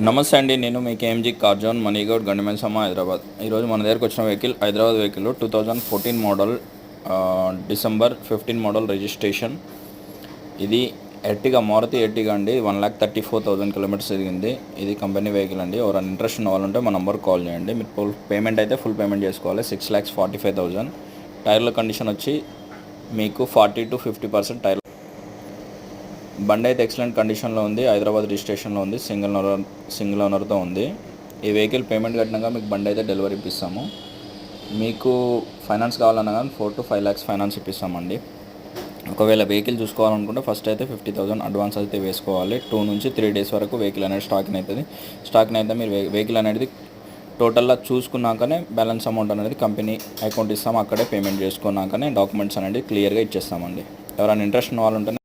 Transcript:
నమస్తే అండి, నేను మీ కేఎంజీ కార్ జోన్ మనీగౌడ్ గండిమేసమ్మ హైదరాబాద్. ఈరోజు మన దగ్గరకు వచ్చిన vehicle Hyderabad vehicle 2014 model, December 15 model registration. ఇది ఎర్టిగా, మారుతి ఎర్టిగా అండి. 1,34,000 కిలోమీటర్స్ తిరిగింది. ఇది కంపెనీ వెహికల్ అండి. ఎవరైనా ఇంట్రెస్ట్ ఉన్న వాళ్ళు ఉంటే మా నెంబర్ కాల్ చేయండి. మీరు ఫుల్ పేమెంట్ అయితే ఫుల్ పేమెంట్ చేసుకోవాలి. 6,45,000. టైర్ల కండిషన్ వచ్చి మీకు 40 to 50% టైర్. బండి అయితే ఎక్సలెంట్ కండిషన్లో ఉంది. హైదరాబాద్ రిజిస్ట్రేషన్లో ఉంది. సింగిల్ ఓనర్తో ఉంది. ఈ వెహికల్ పేమెంట్ కట్టినాక మీకు బండి అయితే డెలివరీ ఇప్పిస్తాము. మీకు ఫైనాన్స్ కావాలన్నా కానీ 4 to 5 lakhs ఫైనాన్స్ ఇప్పిస్తామండి. ఒకవేళ వెహికల్ చూసుకోవాలనుకుంటే ఫస్ట్ అయితే 50,000 అడ్వాన్స్ అయితే వేసుకోవాలి. 2 నుంచి 3 days వరకు వెహికల్ అనేది స్టాక్ అయితే మీరు వెహికల్ అనేది టోటల్గా చూసుకున్నాకనే బ్యాలెన్స్ అమౌంట్ అనేది కంపెనీ అకౌంట్ ఇస్తాము. అక్కడే పేమెంట్ చేసుకున్నాకనే డాక్యుమెంట్స్ అనేది క్లియర్గా ఇచ్చేస్తామండి. ఎవరైనా ఇంట్రెస్ట్ ఉన్న వాళ్ళు ఉంటే